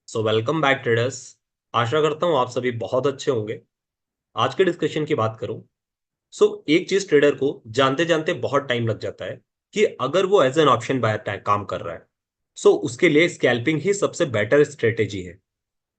Welcome back traders. आशा करता हूं आप सभी बहुत अच्छे होंगे। आज के डिस्कशन की बात करूं, एक चीज ट्रेडर को जानते जानते बहुत टाइम लग जाता है कि अगर वो एज एन ऑप्शन बायर काम कर रहा है, उसके लिए स्कैल्पिंग ही सबसे बेटर स्ट्रेटेजी है।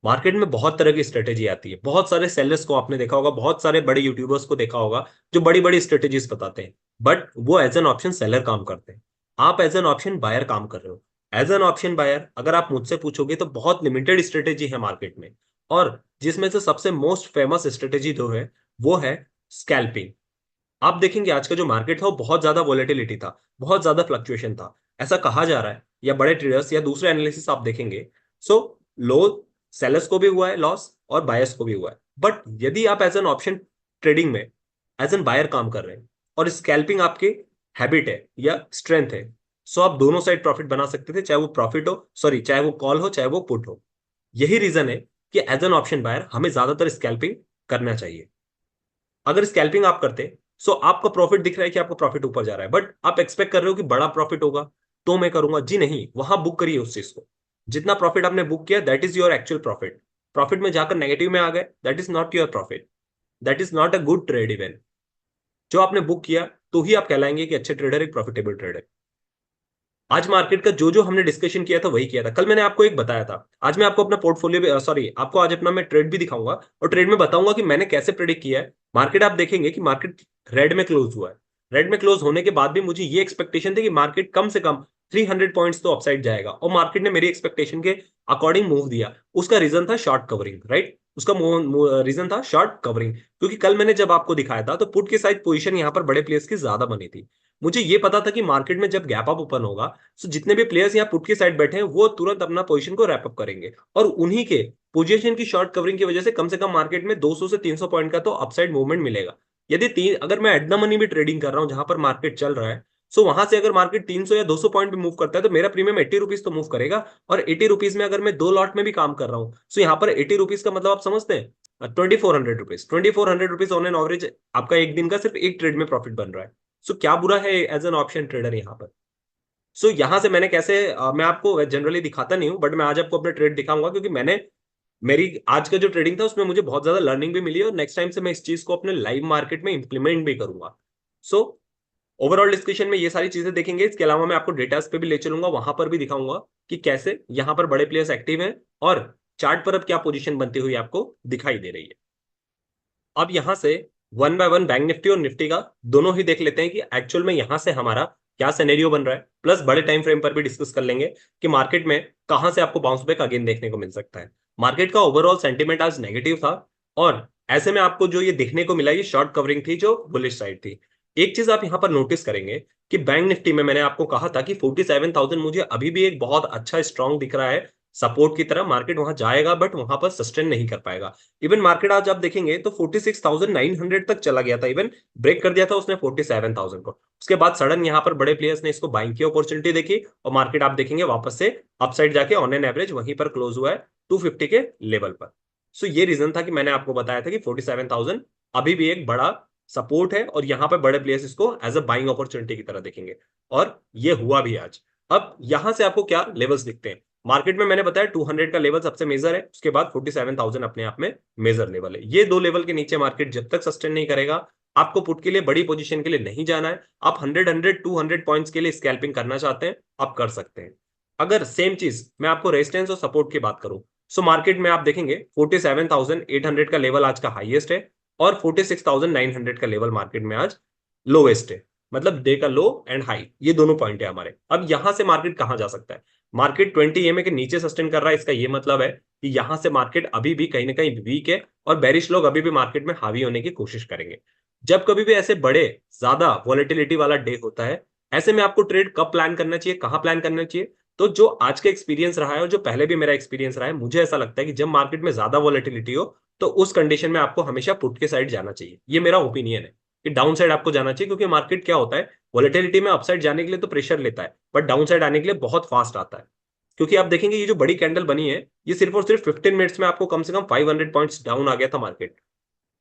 मार्केट में बहुत तरह की स्ट्रेटेजी आती है। बहुत सारे सेलर्स को आपने देखा होगा, बहुत सारे बड़े यूट्यूबर्स को देखा होगा जो बड़ी बड़ी स्ट्रेटेजीज बताते हैं, बट वो एज एन ऑप्शन सेलर काम करते हैं। आप एज एन ऑप्शन बायर काम कर रहे हो। एज एन ऑप्शन बायर अगर आप मुझसे पूछोगे तो बहुत लिमिटेड स्ट्रेटेजी है मार्केट में, और जिसमें से सबसे मोस्ट फेमस स्ट्रेटेजी जो है वो है स्कैल्पिंग। आप देखेंगे आज का जो मार्केट था वो बहुत ज्यादा वॉलेटिलिटी था, बहुत ज्यादा फ्लक्चुएशन था, ऐसा कहा जा रहा है, या बड़े ट्रेडर्स या दूसरे एनालिसिस आप देखेंगे। सो लो, सेलर्स को भी हुआ है लॉस और बायर्स को भी हुआ है। बट यदि आप एज एन ऑप्शन ट्रेडिंग में एज एन बायर काम कर रहे हैं और स्कैल्पिंग आपकी हैबिट है या स्ट्रेंथ है, आप दोनों साइड प्रॉफिट बना सकते थे, चाहे वो प्रॉफिट हो, सॉरी, चाहे वो कॉल हो चाहे वो पुट हो। यही रीजन है कि एज एन ऑप्शन बायर हमें ज्यादातर स्कैल्पिंग करना चाहिए। अगर स्कैल्पिंग आप करते, आपका प्रॉफिट दिख रहा है कि आपका प्रॉफिट ऊपर जा रहा है, बट आप एक्सपेक्ट कर रहे हो कि बड़ा प्रॉफिट होगा तो मैं करूंगा, जी नहीं, वहां बुक करिए उस चीज को। जितना प्रॉफिट आपने बुक किया that is your actual profit. Profit में जाकर नेगेटिव में आ गए, that is not your profit, that is not a good trade even. जो आपने बुक किया तो ही आप कहलाएंगे कि अच्छे ट्रेडर, एक प्रॉफिटेबल ट्रेडर। आज मार्केट का जो जो हमने डिस्कशन किया था वही किया था। कल मैंने आपको एक बताया था, आज मैं आपको अपना पोर्टफोलियो, सॉरी, आपको आज अपना मैं ट्रेड भी दिखाऊंगा और ट्रेड में बताऊंगा कि मैंने कैसे प्रेडिक्ट किया है। मार्केट आप देखेंगे कि मार्केट रेड में क्लोज हुआ है। रेड में क्लोज होने के बाद भी मुझे ये एक्सपेक्टेशन थी कि मार्केट कम से कम 300 पॉइंट्स तो अपसाइड जाएगा, और मार्केट ने मेरी एक्सपेक्टेशन के अकॉर्डिंग मूव दिया। उसका रीजन था शॉर्ट कवरिंग, राइट? उसका रीजन था शॉर्ट कवरिंग, क्योंकि कल मैंने जब आपको दिखाया था तो पुट के साइड पोजीशन यहां पर बड़े प्लेयर्स की ज्यादा बनी थी। मुझे ये पता था कि मार्केट में जब गैप अप ओपन होगा, जितने भी प्लेयर्स यहाँ पुट की साइड बैठे हैं वो तुरंत अपना पोजीशन को रैप अप करेंगे, और उन्हीं के पोजीशन की शॉर्ट कवरिंग की वजह से कम मार्केट में 200 से 300 पॉइंट का तो अपसाइड मूवमेंट मिलेगा। यदि तीन, अगर मैं एट द मनी भी ट्रेडिंग कर रहा हूं जहां पर मार्केट चल रहा है, वहां से अगर मार्केट 300 या 200 पॉइंट भी मूव करता है तो मेरा प्रीमियम 80 रुपीज तो मूव करेगा। और 80 रुपीज में अगर मैं दो लॉट में भी काम कर रहा हूँ, यहाँ पर 80 रुपीज का मतलब आप समझते हैं, 2400 rupees, 2400 rupees on an average आपका एक दिन का सिर्फ एक ट्रेड में प्रॉफिट बन रहा है। क्या बुरा है एज एन ऑप्शन ट्रेडर यहाँ पर? यहां से मैंने कैसे, मैं आपको जनरली दिखाता नहीं हूं, बट मैं आज आपको अपना ट्रेड दिखाऊंगा, क्योंकि मैंने, मेरी आज का जो ट्रेडिंग था उसमें मुझे बहुत ज्यादा लर्निंग भी मिली है, और नेक्स्ट टाइम से मैं इस चीज को अपने लाइव मार्केट में इंप्लीमेंट भी करूंगा। सो ओवरऑल डिस्कशन में ये सारी चीजें देखेंगे। इसके अलावा मैं आपको डेटास पे भी ले चलूंगा, वहां पर भी दिखाऊंगा कि कैसे यहाँ पर बड़े प्लेयर्स एक्टिव हैं, और चार्ट पर अब क्या पोजीशन बनती हुई आपको दिखाई दे रही है। अब यहां से one by one bank Nifty और निफ्टी का दोनों ही देख लेते हैं कि एक्चुअल में यहां से हमारा क्या सिनेरियो बन रहा है, प्लस बड़े टाइम फ्रेम पर भी डिस्कस कर लेंगे कि मार्केट में कहां से आपको बाउंस बैक अगेन देखने को मिल सकता है। मार्केट का ओवरऑल सेंटीमेंट आज नेगेटिव था, और ऐसे में आपको जो ये देखने को मिला ये शॉर्ट कवरिंग थी जो बुलिश साइड थी। एक चीज आप यहां पर नोटिस करेंगे कि बैंक निफ्टी में मैंने आपको कहा था कि 47,000 मुझे अभी भी एक बहुत अच्छा स्ट्रांग दिख रहा है सपोर्ट की तरह। मार्केट वहां जाएगा बट वहां पर सस्टेन नहीं कर पाएगा। इवन मार्केट आज आप देखेंगे तो 46,900 तक चला गया था, इवन ब्रेक कर दिया था उसने 47,000 को। उसके बाद सडन यहाँ पर बड़े प्लेयर्स ने इसको बाइंग की अपॉर्चुनिटी देखी, और मार्केट आप देखेंगे वापस से अपसाइड जाके ऑन एन एवरेज वहीं पर क्लोज हुआ है 250 के लेवल पर। ये रीजन था कि मैंने आपको बताया था कि 47,000 अभी भी एक बड़ा सपोर्ट है, और यहाँ पर बड़े प्लेयर्स इसको एज अ बाइंग अपॉर्चुनिटी की तरह देखेंगे, और ये हुआ भी आज। अब यहां से आपको क्या लेवल्स दिखते हैं मार्केट में? मैंने बताया 200 का लेवल सबसे मेजर है, उसके बाद 47,000 अपने आप में मेजर लेवल है। ये दो लेवल के नीचे मार्केट जब तक सस्टेन नहीं करेगा, आपको पुट के लिए बड़ी पोजीशन के लिए नहीं जाना है। आप 100 पॉइंट्स के लिए स्कैल्पिंग करना चाहते हैं, आप कर सकते हैं। अगर सेम चीज मैं आपको रेजिस्टेंस और सपोर्ट की बात करूं, मार्केट में आप देखेंगे 47,800 का लेवल आज का हाईएस्ट है, और 46,900 का लेवल मार्केट में आज लोवेस्ट है। मतलब डे का लो एंड हाई, ये दोनों पॉइंट है हमारे। अब यहां से मार्केट कहां जा सकता है? मार्केट 20 ईएमए के नीचे सस्टेन कर रहा है, इसका ये मतलब है कि यहां से मार्केट अभी भी कहीं ना कहीं वीक है, और बेरिश लोग अभी भी मार्केट में हावी होने की कोशिश करेंगे। जब कभी भी ऐसे बड़े ज्यादा वॉलेटिलिटी वाला डे होता है, ऐसे में आपको ट्रेड कब प्लान करना चाहिए, कहां प्लान करना चाहिए? तो जो आज का एक्सपीरियंस रहा है और जो पहले भी मेरा एक्सपीरियंस रहा है, मुझे ऐसा लगता है कि जब मार्केट में ज्यादा वॉलेटिलिटी हो तो उस कंडीशन में आपको हमेशा पुट के साइड जाना चाहिए। ये मेरा ओपिनियन है कि डाउन साइड आपको जाना चाहिए, क्योंकि मार्केट क्या होता है, वॉलेटिलिटी में अपसाइड जाने के लिए तो प्रेशर लेता है, बट डाउन साइड आने के लिए बहुत फास्ट आता है। क्योंकि आप देखेंगे ये जो बड़ी कैंडल बनी है, ये सिर्फ और सिर्फ 15 मिनट्स में आपको कम से कम 500 पॉइंट्स डाउन आ गया था मार्केट,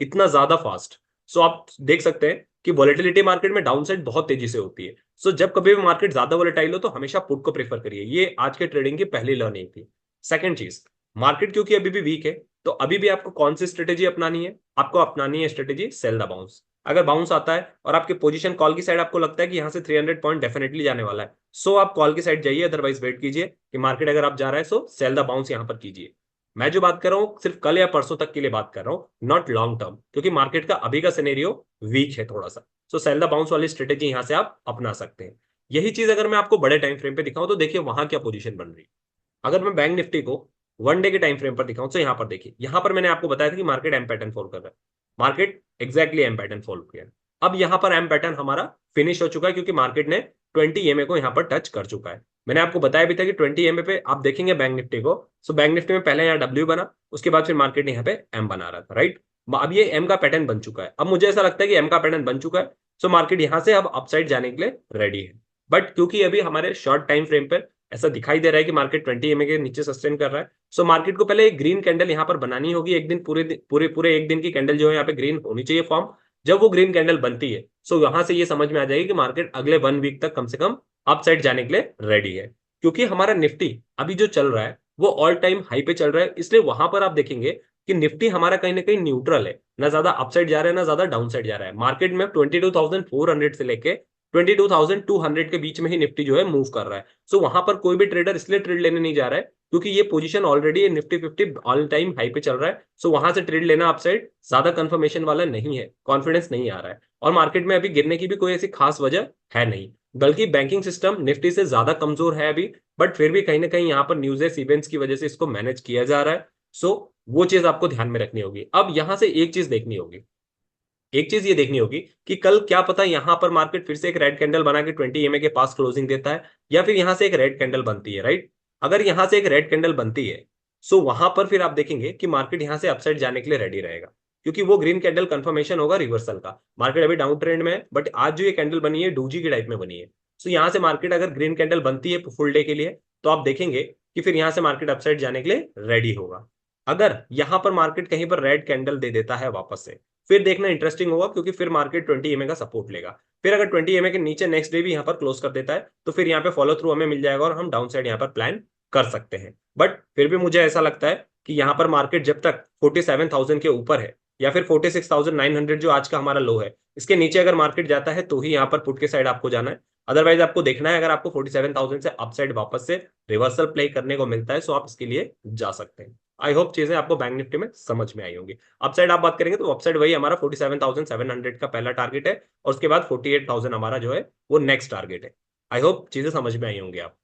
इतना ज्यादा फास्ट। आप देख सकते हैं कि वॉलेटिलिटी मार्केट में डाउन साइड बहुत तेजी से होती है। जब कभी भी मार्केट ज्यादा वॉलेटाइल हो तो हमेशा पुट को प्रेफर करिए। ये आज के ट्रेडिंग की पहली लर्निंग थी। सेकंड चीज, मार्केट क्योंकि अभी भी वीक है, तो अभी भी आपको कौन सी स्ट्रेटेजी अपनानी है? आपको अपनानी है स्ट्रेटेजी सेल द बाउंस। अगर बाउंस आता है और आपकी पोजीशन कॉल की साइड आपको लगता है कि यहां से 300 पॉइंट डेफिनेटली जाने वाला है, सो आप कॉल की साइड जाइए, अदरवाइज वेट कीजिए कि मार्केट अगर आप जा रहा है सो सेल द बाउंस यहां पर कीजिए। मैं जो बात कर रहा हूं सिर्फ कल या परसों तक के लिए बात कर रहा हूं, नॉट लॉन्ग टर्म, क्योंकि मार्केट का अभी का सिनेरियो वीक है थोड़ा सा। सो सेल द बाउंस वाली स्ट्रेटेजी यहां से आप अपना सकते हैं। यही चीज अगर मैं आपको बड़े टाइम फ्रेम पे दिखाऊं तो देखिए वहां क्या पोजीशन बन रही है। अगर मैं बैंक निफ्टी को वन डे के टाइम फ्रेम पर दिखाऊं तो यहां पर देखिए, यहां पर मैंने आपको बताया था कि मार्केट एम पैटर्न फॉलो कर रहा है, market exactly M pattern follow किया। अब यहां पर एम पैटर्न हमारा फिनिश हो चुका है, क्योंकि मार्केट ने 20 EMA को यहां पर टच कर चुका है। मैंने आपको बताया भी था कि 20 EMA पे आप देखेंगे बैंक निफ्टी को, सो बैंक निफ्टी में पहले यहाँ डब्ल्यू बना, उसके बाद फिर मार्केट ने यहाँ पे एम बना रहा था, राइट। अब ये एम का पैटर्न बन चुका है, अब मुझे ऐसा लगता है कि एम का पैटर्न बन चुका है, सो मार्केट यहां से अब अपसाइड जाने के लिए रेडी है। बट क्योंकि अभी हमारे शॉर्ट टाइम फ्रेम पर ऐसा दिखाई दे रहा है कि मार्केट 20 EMA के नीचे सस्टेन कर रहा है, सो मार्केट को पहले एक ग्रीन कैंडल यहां पर बनानी होगी, एक दिन पूरे पूरे पूरे एक दिन की कैंडल जो है यहाँ पे ग्रीन होनी चाहिए फॉर्म। जब वो ग्रीन कैंडल बनती है, सो यहां से ये समझ में आ जाएगी कि मार्केट अगले 1 वीक तक कम से कम अप साइड जाने के लिए रेडी है। क्योंकि हमारा निफ्टी अभी जो चल रहा है वो ऑल टाइम हाई पे चल रहा है, इसलिए वहां पर आप देखेंगे कि निफ्टी हमारा कहीं ना कहीं न्यूट्रल है, ना ज्यादा अपसाइड जा रहा है ना ज्यादा डाउन साइड जा रहा है। मार्केट में 22,400 से लेके 22,200 के बीच में ही निफ्टी जो है मूव कर रहा है। सो वहां पर कोई भी ट्रेडर इसलिए ट्रेड लेने नहीं जा रहा है क्योंकि ये position already Nifty 50 all time high पे चल रहा है। सो वहां से ट्रेड लेना अपसाइड ज्यादा कंफर्मेशन वाला नहीं है, कॉन्फिडेंस नहीं आ रहा है, और मार्केट में अभी गिरने की भी कोई ऐसी खास वजह है नहीं, बल्कि बैंकिंग सिस्टम निफ्टी से ज्यादा कमजोर है अभी। बट फिर भी कहीं ना कहीं यहाँ पर न्यूज़ेस इवेंट्स की वजह से इसको मैनेज किया जा रहा है। सो वो चीज आपको ध्यान में रखनी होगी। अब यहां से एक चीज देखनी होगी, एक चीज ये देखनी होगी कि कल क्या पता यहां पर मार्केट फिर से एक रेड कैंडल बना के 20 EMA के पास क्लोजिंग देता है, या फिर यहां से एक रेड कैंडल बनती है, राइट। अगर यहां से एक रेड कैंडल बनती है, सो वहां पर फिर आप देखेंगे कि मार्केट यहां से अपसाइड जाने के लिए रेडी रहेगा, क्योंकि वो ग्रीन कैंडल कंफर्मेशन होगा रिवर्सल का। मार्केट अभी डाउन ट्रेंड में है, बट आज जो ये कैंडल बनी है डूजी के टाइप में बनी है। सो यहां से मार्केट अगर ग्रीन कैंडल बनती है फुल डे के लिए, तो आप देखेंगे कि फिर यहां से मार्केट अपसाइड जाने के लिए रेडी होगा। अगर यहां पर मार्केट कहीं पर रेड कैंडल दे देता है वापस से, फिर देखना इंटरेस्टिंग होगा, क्योंकि फिर मार्केट 20 EMA का सपोर्ट लेगा। फिर अगर 20 EMA के नीचे नेक्स्ट डे भी यहाँ पर क्लोज कर देता है, तो फिर यहाँ पे फॉलो थ्रू हमें मिल जाएगा और हम डाउन साइड यहाँ पर प्लान कर सकते हैं। बट फिर भी मुझे ऐसा लगता है कि यहाँ पर मार्केट जब तक 47,000 के ऊपर है, या फिर 46,900 जो आज का हमारा लो है, इसके नीचे अगर मार्केट जाता है तो ही यहाँ पर पुट के साइड आपको जाना है। अदरवाइज आपको देखना है अगर आपको 47,000 से अपसाइड वापस से रिवर्सल प्ले करने को मिलता है, सो आप इसके लिए जा सकते हैं। आई होप चीजें आपको बैंक निफ्टी में समझ में आई होंगी। अपसाइड आप बात करेंगे तो अपसाइड वही हमारा 47,700 का पहला टारगेट है, और उसके बाद 48,000 हमारा जो है वो नेक्स्ट टारगेट है। आई होप चीजें समझ में आई होंगी आप।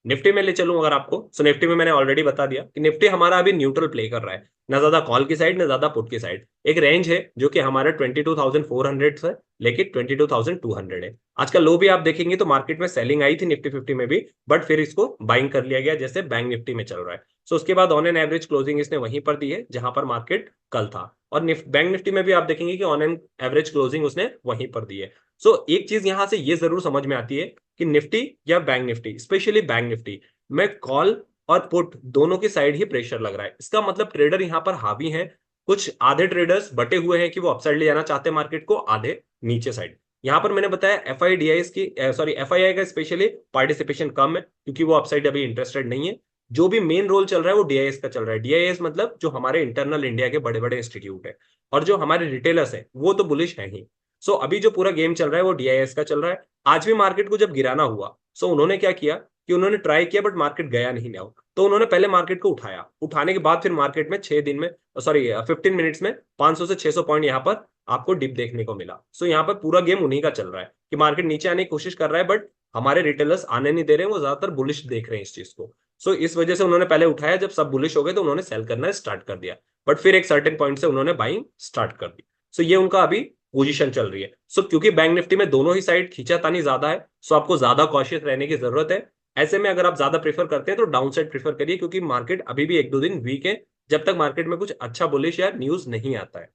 निफ्टी में ले चलूं अगर आपको, सो निफ्टी में मैंने ऑलरेडी बता दिया कि निफ्टी हमारा अभी न्यूट्रल प्ले कर रहा है, ना ज्यादा कॉल की साइड ना ज्यादा पुट की साइड। एक रेंज है जो कि हमारे 22,400 से लेके 22,200 है। आज का लो भी आप देखेंगे तो मार्केट में सेलिंग आई थी निफ्टी 50 में भी, बट फिर इसको बाइंग कर लिया गया जैसे बैंक निफ्टी में चल रहा है। सो उसके बाद ऑन एन एवरेज क्लोजिंग इसने वहीं पर दी है जहां पर मार्केट कल था, और बैंक निफ्टी में भी आप देखेंगे कि ऑन एन एवरेज क्लोजिंग उसने वहीं पर दी है। सो एक चीज यहां से ये जरूर समझ में आती है कि निफ्टी या bank Nifty, specially bank Nifty में कॉल और पुट दोनों की साइड ही प्रेशर लग रहा है। इसका मतलब ट्रेडर यहां पर हावी हैं, कुछ आधे ट्रेडर्स बटे हुए हैं कि वो अपसाइड ले जाना चाहते हैं मार्केट को, आधे नीचे साइड। यहां पर मैंने बताया एफआईडीआईएस की सॉरी एफआईआई का स्पेशली पार्टिसिपेशन कम है, क्योंकि वो अपसाइड अभी इंटरेस्टेड नहीं है। जो भी मेन रोल चल रहा है वो डीआईएस का चल रहा है। डीआईएस मतलब जो हमारे इंटरनल इंडिया के बड़े बड़े इंस्टीट्यूट है, और जो हमारे रिटेलर्स है वो तो बुलिश है ही। सो अभी जो पूरा गेम चल रहा है वो डीआईएस का चल रहा है। आज भी मार्केट को जब गिराना हुआ, सो उन्होंने क्या किया कि उन्होंने ट्राई किया बट मार्केट गया नहीं ना, तो उन्होंने पहले मार्केट को उठाया, उठाने के बाद फिर मार्केट में 6 दिन में सॉरी 15 मिनट्स में 500 से 600 पॉइंट यहाँ पर आपको डिप देखने को मिला। सो यहाँ पर पूरा गेम उन्हीं का चल रहा है कि मार्केट नीचे आने की कोशिश कर रहा है, बट हमारे रिटेलर्स आने नहीं दे रहे हैं, वो ज्यादातर बुलिश देख रहे हैं इस चीज को। सो इस वजह से उन्होंने पहले उठाया, जब सब बुलिश हो गए तो उन्होंने सेल करना स्टार्ट कर दिया, बट फिर एक सर्टेन पॉइंट से उन्होंने बाइंग स्टार्ट कर दी। सो ये उनका अभी पोजीशन चल रही है। सो क्योंकि बैंक निफ्टी में दोनों ही साइड खींचातानी ज्यादा है, सो आपको ज्यादा कॉशियस रहने की जरूरत है। ऐसे में अगर आप ज्यादा प्रेफर करते हैं तो डाउन साइड प्रेफर करिए, क्योंकि मार्केट अभी भी 1-2 दिन वीक है, जब तक मार्केट में कुछ अच्छा बुलिश या न्यूज नहीं आता है।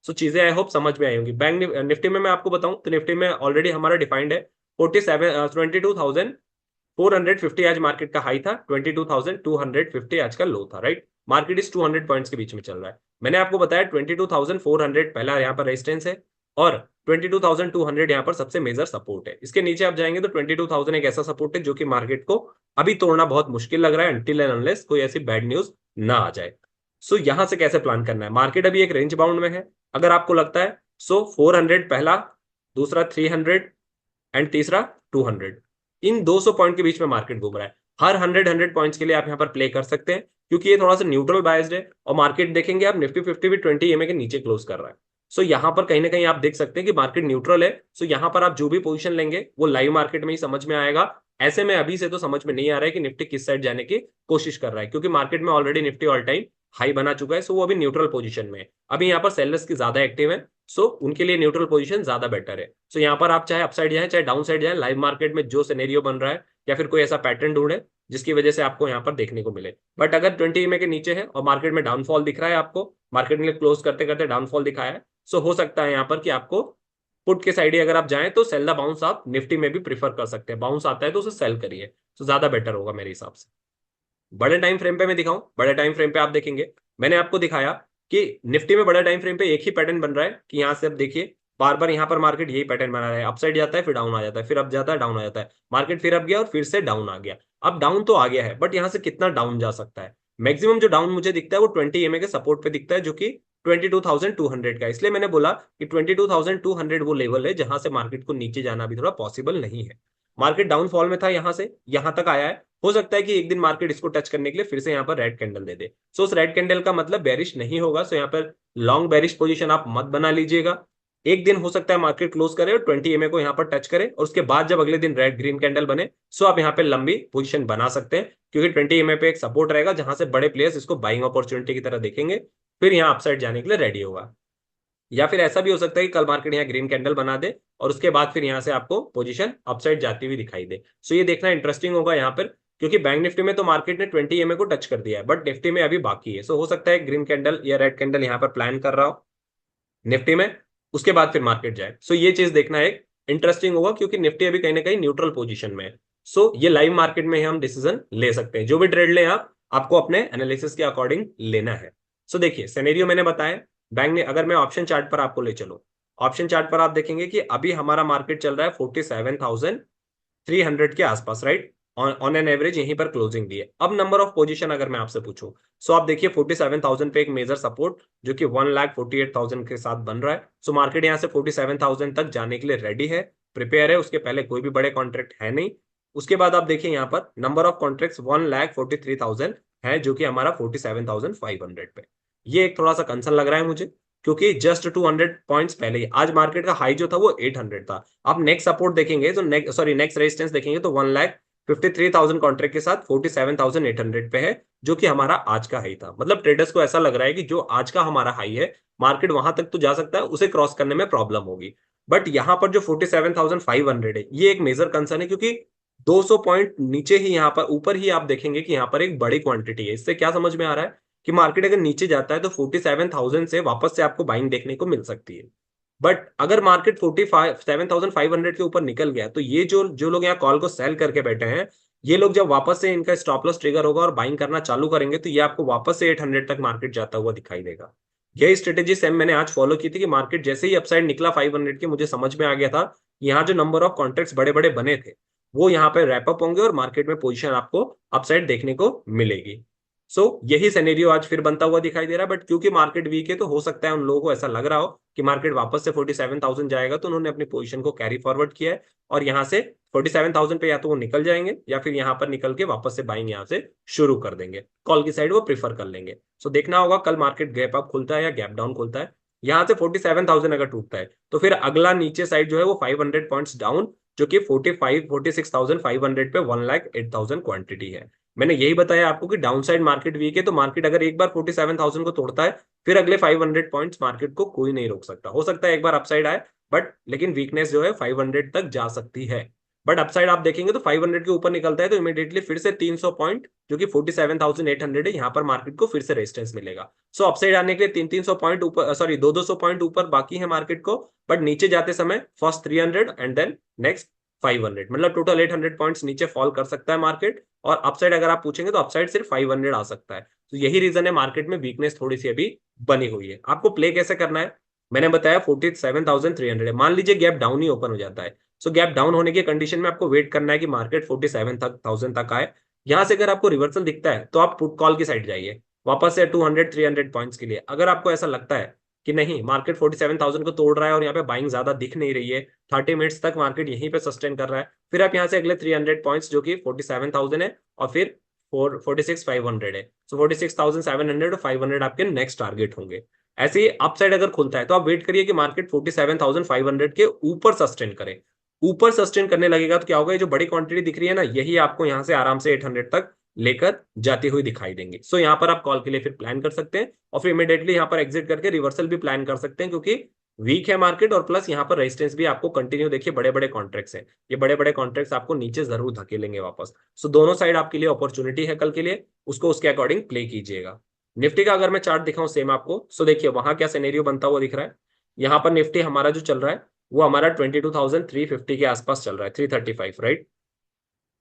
सो चीजें आई होप समझ में आई होंगी। बैंक निफ्टी में मैं आपको बताऊं तो निफ्टी में ऑलरेडी हमारा डिफाइंड है 22,450 आज मार्केट का हाई था, 22,250 आज का लो था, राइट। मार्केट इस 200 पॉइंट्स के बीच में चल रहा है। मैंने आपको बताया 22,400 पहला यहाँ पर रेजिस्टेंस है, और 22,200 यहाँ पर सबसे मेजर सपोर्ट है। इसके नीचे आप जाएंगे तो 22,000 एक ऐसा सपोर्ट है जो कि मार्केट को अभी तोड़ना बहुत मुश्किल लग रहा है, अनटिल एंड अनलेस कोई ऐसी बैड न्यूज ना आ जाए। सो यहां से कैसे प्लान करना है, मार्केट अभी एक रेंज बाउंड में है, अगर आपको लगता है सो 400 पहला, दूसरा 300 एंड तीसरा 200, इन 200 पॉइंट के बीच में मार्केट घूम रहा है। हर 100 पॉइंट्स के लिए आप यहाँ पर प्ले कर सकते हैं, क्योंकि ये थोड़ा सा न्यूट्रल बायस्ड है, और मार्केट देखेंगे आप निफ्टी 50 भी 20 EMA के नीचे क्लोज कर रहा है। सो यहाँ पर कहीं ना कहीं आप देख सकते हैं कि मार्केट न्यूट्रल है। सो यहाँ पर आप जो भी पोजीशन लेंगे वो लाइव मार्केट में ही समझ में आएगा। ऐसे में अभी से तो समझ में नहीं आ रहा है कि निफ्टी किस साइड जाने की कोशिश कर रहा है, क्योंकि मार्केट में already Nifty all time high बना चुका है। सो वो अभी न्यूट्रल पोजीशन में है, अभी यहाँ पर सेलर्स की ज्यादा एक्टिव है। सो उनके लिए न्यूट्रल पोजीशन ज्यादा बेटर है। सो यहाँ पर आप चाहे अपसाइड जाएं चाहे डाउन साइड जाएं, लाइव मार्केट में जो सिनेरियो बन रहा है या फिर कोई ऐसा पैटर्न ढूंढे जिसकी वजह से आपको यहाँ पर देखने को मिले। बट अगर 20 EMA के नीचे है और मार्केट में डाउनफॉल दिख रहा है, आपको मार्केट ने क्लोज करते करते डाउनफॉल दिखाया है, सो हो सकता है यहाँ पर कि आपको पुट के साइड ही अगर आप जाएं तो सेल द बाउंस आप निफ्टी में भी प्रीफर कर सकते हैं। बाउंस आता है तो उसे सेल करिए, तो ज्यादा बेटर होगा मेरे हिसाब से। बड़े टाइम फ्रेम पे मैं दिखाऊं, बड़े टाइम फ्रेम पे आप देखेंगे, मैंने आपको दिखाया कि निफ्टी में बड़े टाइम फ्रेम पे एक ही पैटर्न बन रहा है कि यहां से आप देखिए बार बार यहाँ पर मार्केट यही पैटर्न बना रहा है, अपसाइड जाता है फिर डाउन आ जाता है, फिर अप जाता है डाउन आ जाता है, मार्केट फिर अप गया और फिर से डाउन आ गया। अब डाउन तो आ गया है, बट यहाँ से कितना डाउन जा सकता है, मैक्सिमम जो डाउन मुझे दिखता है वो 20 EMA के सपोर्ट पे दिखता है, जो कि 22,200 का। इसलिए मैंने बोला कि 22,200 वो लेवल है जहां से मार्केट को नीचे जाना भी थोड़ा पॉसिबल नहीं है। मार्केट डाउनफॉल में था, यहां से यहां तक आया है, हो सकता है कि एक दिन मार्केट इसको टच करने के लिए फिर से यहाँ पर रेड कैंडल दे दे। सो उस रेड कैंडल का मतलब बेरिश नहीं होगा। सो यहाँ पर लॉन्ग बेरिश पोजीशन आप मत बना लीजिएगा। एक दिन हो सकता है मार्केट क्लोज करे और 20 EMA को यहाँ पर टच करे, और उसके बाद जब अगले दिन रेड ग्रीन कैंडल बने, सो आप यहाँ पे लंबी पोजीशन बना सकते हैं, क्योंकि 20 EMA पे एक सपोर्ट रहेगा जहां से बड़े प्लेयर्स इसको बाइंग अपॉर्चुनिटी की तरह देखेंगे, फिर यहाँ अपसाइड जाने के लिए रेडी होगा। या फिर ऐसा भी हो सकता है कि कल मार्केट यहाँ ग्रीन कैंडल बना दे और उसके बाद फिर यहाँ से आपको पोजीशन अपसाइड जाती हुई दिखाई दे। सो ये देखना इंटरेस्टिंग होगा यहाँ पर, क्योंकि बैंक निफ्टी में तो मार्केट ने 20 EMA को टच कर दिया है, बट निफ्टी में अभी बाकी है। सो हो सकता है ग्रीन कैंडल या रेड कैंडल यहाँ पर प्लान कर रहा हो निफ्टी में, उसके बाद फिर मार्केट जाए। सो ये चीज देखना एक इंटरेस्टिंग होगा, क्योंकि निफ्टी अभी कहीं ना कहीं न्यूट्रल पोजीशन में है। सो ये लाइव मार्केट में हम डिसीजन ले सकते हैं, जो भी ट्रेड लें आप, आपको अपने एनालिसिस के अकॉर्डिंग लेना है। सो देखिए सिनेरियो मैंने बताया, बैंक ने, अगर मैं ऑप्शन चार्ट पर आपको ले चलो, ऑप्शन चार्ट पर आप देखेंगे कि अभी हमारा मार्केट चल रहा है 47,300 के आसपास, राइट, ऑन एन एवरेज यहीं पर क्लोजिंग दी है। अब नंबर ऑफ पोजीशन अगर मैं आपसे पूछूं, सो आप देखिए 47,000 पे एक मेजर सपोर्ट जो कि 1,48,000 के साथ बन रहा है। सो मार्केट यहाँ से 47,000 तक जाने के लिए रेडी है, प्रिपेयर है, उसके पहले कोई भी बड़े कॉन्ट्रैक्ट है नहीं। उसके बाद आप देखिए यहाँ पर नंबर ऑफ कॉन्ट्रैक्ट 1,43,000 है, जो कि हमारा 47,500 पे। ये एक थोड़ा सा कंसर्न लग रहा है मुझे, क्योंकि जस्ट 200 पॉइंट्स पहले ही आज मार्केट का हाई जो था वो 800 था। आप नेक्स्ट सपोर्ट देखेंगे तो नेक्स्ट रेजिस्टेंस देखेंगे तो 1,53,000 कॉन्ट्रैक्ट के साथ 47,800 पे है, जो कि हमारा आज का हाई था। मतलब ट्रेडर्स को ऐसा लग रहा है कि जो आज का हमारा हाई है, मार्केट वहां तक तो जा सकता है, उसे क्रॉस करने में प्रॉब्लम होगी। बट यहाँ पर जो 47,500 है, ये एक मेजर कंसर्न है, क्योंकि 200 पॉइंट नीचे ही यहाँ पर, ऊपर ही आप देखेंगे कि यहाँ पर एक बड़ी क्वांटिटी है। इससे क्या समझ में आ रहा है कि मार्केट अगर नीचे जाता है तो 47,000 से वापस से आपको बाइंग देखने को मिल सकती है। बट अगर मार्केट 47,500 के ऊपर निकल गया, तो ये जो जो लोग यहाँ कॉल को सेल करके बैठे हैं, ये लोग जब वापस से इनका स्टॉप लॉस ट्रिगर होगा और बाइंग करना चालू करेंगे, तो ये आपको वापस से 800 तक मार्केट जाता हुआ दिखाई देगा। यही स्ट्रेटेजी सेम मैंने आज फॉलो की थी कि मार्केट जैसे ही अपसाइड निकला 500 के, मुझे समझ में आ गया था यहाँ जो नंबर ऑफ कॉन्ट्रैक्ट्स बड़े बड़े बने थे वो यहाँ पे रैपअप होंगे और मार्केट में पोजीशन आपको अपसाइड देखने को मिलेगी। यही सिनेरियो आज फिर बनता हुआ दिखाई दे रहा है। बट क्योंकि मार्केट वीक है, तो हो सकता है उन लोगों को ऐसा लग रहा हो कि मार्केट वापस से 47,000 जाएगा, तो उन्होंने अपनी पोजीशन को कैरी फॉरवर्ड किया है और यहाँ से 47,000 पे या तो वो निकल जाएंगे या फिर यहाँ पर निकल के वापस से बाइंग यहाँ से शुरू कर देंगे, कॉल की साइड वो प्रीफर कर लेंगे। देखना होगा कल मार्केट गैप अप खुलता है या गैप डाउन खुलता है। यहाँ से 47,000 अगर टूटता है तो फिर अगला नीचे साइड जो है वो 500 पॉइंट्स डाउन, जो कि 46,500 पे 1,08,000 क्वांटिटी है। मैंने यही बताया आपको कि डाउन साइड मार्केट वीक है, तो मार्केट अगर एक बार 47,000 को तोड़ता है, फिर अगले 500 पॉइंट्स मार्केट को कोई नहीं रोक सकता। हो सकता है एक बार अपसाइड आए, बट लेकिन वीकनेस जो है 500 तक जा सकती है। बट अपसाइड आप देखेंगे तो 500 के ऊपर निकलता है तो इमीडिएटली फिर से 300 पॉइंट, जो कि 47,800 है, यहाँ पर मार्केट को फिर से रेजिस्टेंस मिलेगा। अपसाइड आने के लिए 300 पॉइंट ऊपर, सॉरी 200 पॉइंट ऊपर बाकी है मार्केट को, बट नीचे जाते समय फर्स्ट 300 एंड देन नेक्स्ट 500, मतलब टोटल 800 पॉइंट्स नीचे फॉल कर सकता है मार्केट। और अपसाइड अगर आप पूछेंगे तो अपसाइड सिर्फ 500 आ सकता है। तो यही रीजन है मार्केट में वीकनेस थोड़ी सी अभी बनी हुई है। आपको प्ले कैसे करना है, मैंने बताया 47,300 है, मान लीजिए गैप डाउन ही ओपन हो जाता है, गैप डाउन होने की कंडीशन में आपको वेट करना है कि मार्केट 47,000 तक आए। यहां से अगर आपको रिवर्सल दिखता है तो आप पुट कॉल की साइड जाइए, वापस से 200-300 पॉइंट्स के लिए। अगर आपको ऐसा लगता है कि नहीं मार्केट 47,000 को तोड़ रहा है और यहाँ पे बाइंग ज्यादा दिख नहीं रही है, 30 मिनट्स तक मार्केट यहीं पे सस्टेन कर रहा है, फिर आप यहाँ से अगले 300 पॉइंट्स जो कि 47,000 है और फिर 46,500 है, सो 46,700 और 500 आपके नेक्स्ट टारगेट होंगे। ऐसे ही अपसाइड अगर खुलता है तो आप वेट करिए कि मार्केट 47,500 के ऊपर सस्टेन करे। ऊपर सस्टेन करने लगेगा तो क्या होगा, ये जो बड़ी क्वांटिटी दिख रही है ना, यही आपको यहाँ से आराम से 800 तक लेकर जाती हुई दिखाई देंगे। सो यहाँ पर आप कॉल के लिए फिर प्लान कर सकते हैं और फिर इमीडिएटली यहाँ पर एग्जिट करके रिवर्सल भी प्लान कर सकते हैं, क्योंकि वीक है मार्केट और प्लस यहाँ पर रेजिस्टेंस भी आपको कंटिन्यू देखिए, बड़े बड़े कॉन्ट्रैक्ट्स हैं, ये बड़े बड़े कॉन्ट्रैक्ट्स आपको नीचे जरूर धकेलेंगे वापस। सो दोनों साइड आपके लिए अपॉर्चुनिटी है कल के लिए, उसको उसके अकॉर्डिंग प्ले कीजिएगा। निफ्टी का अगर मैं चार्ट दिखाऊं सेम आपको, सो देखिए वहां क्या सिनेरियो बनता हुआ दिख रहा है। यहाँ पर निफ्टी हमारा जो चल रहा है वो हमारा 22,350 के आसपास चल रहा है, 335, राइट।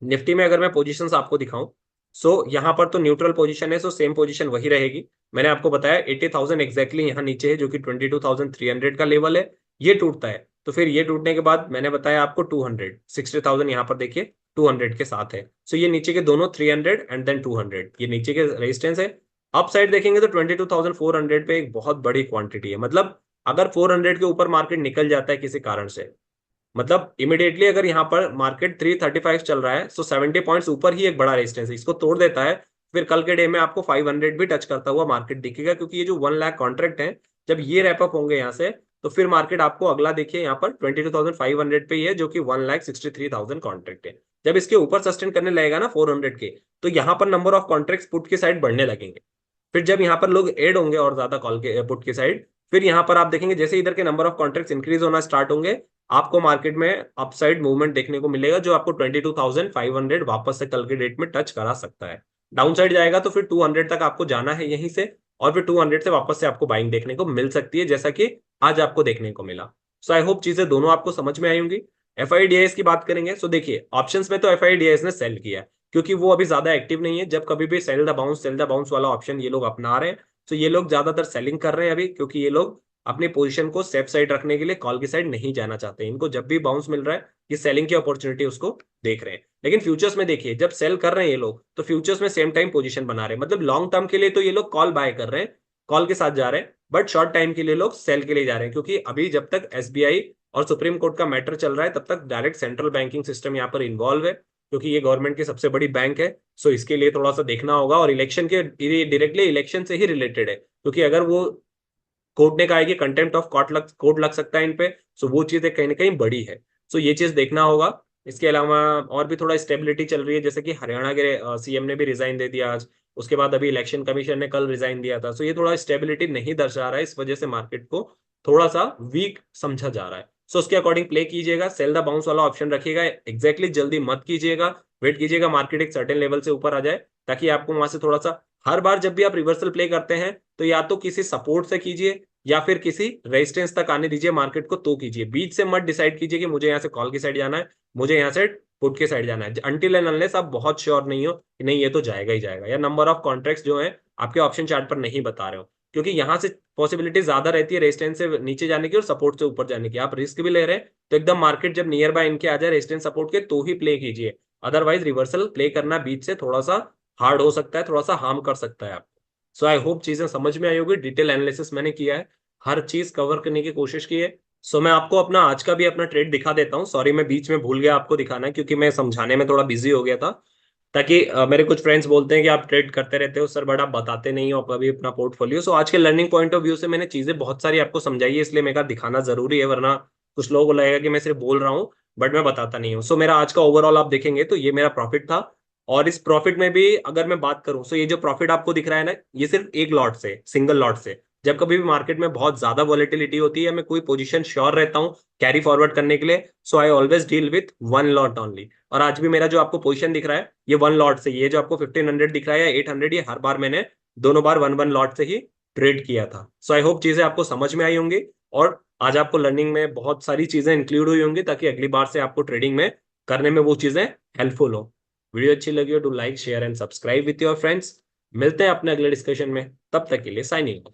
निफ्टी में अगर मैं पोजीशंस आपको दिखाऊं, सो यहाँ पर तो न्यूट्रल पोजीशन है, सो सेम पोजीशन वही रहेगी। मैंने आपको बताया 80,000 एग्जैक्टली यहाँ नीचे है, जो कि 22,300 का लेवल है। ये टूटता है तो फिर ये टूटने के बाद मैंने बताया आपको 60,000 यहाँ पर देखिए 200 के साथ है। सो ये नीचे के दोनों 300 एंड देन 200 ये नीचे के रेजिस्टेंस है। अप साइड देखेंगे तो 22,400 पे एक बहुत बड़ी क्वांटिटी है। मतलब अगर 400 के ऊपर मार्केट निकल जाता है किसी कारण से, मतलब इमिडिएटली अगर यहाँ पर मार्केट 335 चल रहा है, सो 70 पॉइंट्स ऊपर ही एक बड़ा रेजिस्टेंस है, इसको तोड़ देता है, फिर कल के डे में आपको 500 भी टच करता हुआ मार्केट दिखेगा, क्योंकि ये जो 1 लाख कॉन्ट्रैक्ट है, जब ये रैपअप होंगे यहाँ से, तो फिर मार्केट आपको अगला देखिए यहाँ पर 22,500 पे ही है, जो कि 1,63,000 कॉन्ट्रैक्ट है। जब इसके ऊपर सस्टेन करने लगेगा ना 400 के, तो यहाँ पर नंबर ऑफ कॉन्ट्रैक्ट पुट की साइड बढ़ने लगेंगे। फिर जब यहाँ पर लोग ऐड होंगे और ज्यादा कॉल के पुट की साइड, फिर यहाँ पर आप देखेंगे जैसे इधर के नंबर ऑफ कॉन्ट्रैक्ट्स इंक्रीज होना स्टार्ट होंगे, आपको मार्केट में अपसाइड मूवमेंट देखने को मिलेगा, जो आपको 22,500 वापस से कल के डेट में टच करा सकता है। डाउन साइड जाएगा तो फिर 200 तक आपको जाना है यहीं से, और फिर 200 से वापस से आपको बाइंग देखने को मिल सकती है, जैसा कि आज आपको देखने को मिला। सो आई होप चीजें दोनों आपको समझ में आई होंगी। एफआईडीआईएस की बात करेंगे, सो देखिए ऑप्शंस में तो एफआईडीआईएस ने सेल किया है, क्योंकि वो अभी ज्यादा एक्टिव नहीं है। जब कभी भी सेल द बाउंस वाला ऑप्शन ये लोग अपना रहे हैं, तो ये लोग ज्यादातर सेलिंग कर रहे हैं अभी, क्योंकि ये लोग अपनी पोजीशन को सेफ साइड रखने के लिए कॉल की साइड नहीं जाना चाहते। इनको जब भी बाउंस मिल रहा है, ये सेलिंग की अपॉर्चुनिटी उसको देख रहे हैं। लेकिन फ्यूचर्स में देखिए, जब सेल कर रहे हैं ये लोग, तो फ्यूचर्स में सेम टाइम पोजीशन बना रहे हैं, मतलब लॉन्ग टर्म के लिए तो ये लोग कॉल बाय कर रहे हैं, कॉल के साथ जा रहे हैं, बट शॉर्ट टाइम के लिए लोग सेल के लिए जा रहे हैं, क्योंकि अभी जब तक एसबीआई और सुप्रीम कोर्ट का मैटर चल रहा है, तब तक डायरेक्ट सेंट्रल बैंकिंग सिस्टम यहाँ पर इन्वॉल्व है, क्योंकि ये गवर्नमेंट की सबसे बड़ी बैंक है। सो इसके लिए थोड़ा सा देखना होगा, और इलेक्शन के डायरेक्टली इलेक्शन से ही रिलेटेड है, क्योंकि अगर वो कोर्ट ने कहा है कि कंटेम्प्ट ऑफ कोर्ट लग सकता है इन पे, सो वो चीजें कहीं ना कहीं बड़ी है। सो ये चीज देखना होगा। इसके अलावा और भी थोड़ा स्टेबिलिटी चल रही है, जैसे कि हरियाणा के सीएम ने भी रिजाइन दे दिया आज, उसके बाद अभी इलेक्शन कमीशन ने कल रिजाइन दिया था। सो ये थोड़ा स्टेबिलिटी नहीं दर्शा रहा है, इस वजह से मार्केट को थोड़ा सा वीक समझा जा रहा है। सो उसके अकॉर्डिंग प्ले कीजिएगा, सेल द बाउंस वाला ऑप्शन रखिएगा, एग्जैक्टली जल्दी मत कीजिएगा, वेट कीजिएगा मार्केट एक सर्टेन लेवल से ऊपर आ जाए, ताकि आपको वहां से थोड़ा सा, हर बार जब भी आप रिवर्सल प्ले करते हैं तो या तो किसी सपोर्ट से कीजिए या फिर किसी रेजिस्टेंस तक आने दीजिए मार्केट को, तो कीजिए। बीच से मत डिसाइड कीजिए कि मुझे यहाँ से कॉल की साइड जाना है, मुझे यहाँ से पुट की साइड जाना है, अनटिल एंड अनलेस आप बहुत श्योर नहीं हो कि नहीं ये तो जाएगा ही जाएगा, या नंबर ऑफ कॉन्ट्रैक्ट्स जो है आपके ऑप्शन चार्ट पर नहीं बता रहे हो, क्योंकि यहाँ से पॉसिबिलिटी ज्यादा रहती है रेजिस्टेंस से नीचे जाने की और सपोर्ट से ऊपर जाने की। आप रिस्क भी ले रहे हैं, तो एकदम मार्केट जब नियर बाय इनके आ जाए रेजिस्टेंस सपोर्ट के, तो ही प्ले कीजिए। अदरवाइज रिवर्सल प्ले करना बीच से थोड़ा सा हार्ड हो सकता है, थोड़ा सा हार्म कर सकता है आपको। सो आई होप चीजें समझ में आई होगी, डिटेल एनालिसिस मैंने किया है, हर चीज कवर करने की कोशिश की है। सो मैं आपको अपना आज का भी अपना ट्रेड दिखा देता हूँ। सॉरी मैं बीच में भूल गया आपको दिखाना, क्योंकि मैं समझाने में थोड़ा बिजी हो गया था, ताकि मेरे कुछ फ्रेंड्स बोलते हैं कि आप ट्रेड करते रहते हो सर, बट आप बताते नहीं हो कभी अपना पोर्टफोलियो। सो आज के लर्निंग पॉइंट ऑफ व्यू से मैंने चीजें बहुत सारी आपको समझाई है, इसलिए मेरे का दिखाना जरूरी है, वरना कुछ लोगों को लगेगा कि मैं सिर्फ बोल रहा हूँ बट मैं बताता नहीं हूँ। सो मेरा आज का ओवरऑल आप देखेंगे तो ये मेरा प्रॉफिट था, और इस प्रॉफिट में भी अगर मैं बात करूं, सो ये जो प्रॉफिट आपको दिख रहा है ना, ये सिर्फ एक लॉट से, सिंगल लॉट से। जब कभी भी मार्केट में बहुत ज्यादा वॉलेटिलिटी होती है, मैं कोई पोजीशन श्योर रहता हूँ कैरी फॉरवर्ड करने के लिए, so I always deal with one lot only. और आज भी मेरा जो आपको पोजीशन दिख रहा है, ये वन लॉट से, ये जो आपको 1500 दिख रहा है या 800, ये हर बार मैंने दोनों बार वन वन लॉट से ही ट्रेड किया था। सो आई होप चीजें आपको समझ में आई होंगी, और आज आपको लर्निंग में बहुत सारी चीजें इंक्लूड हुई होंगी, ताकि अगली बार से आपको ट्रेडिंग में करने में वो चीजें हेल्पफुल हो। वीडियो अच्छी लगी हो तो like share and subscribe with your friends. मिलते हैं अपने अगले डिस्कशन में, तब तक के लिए साइनिंग।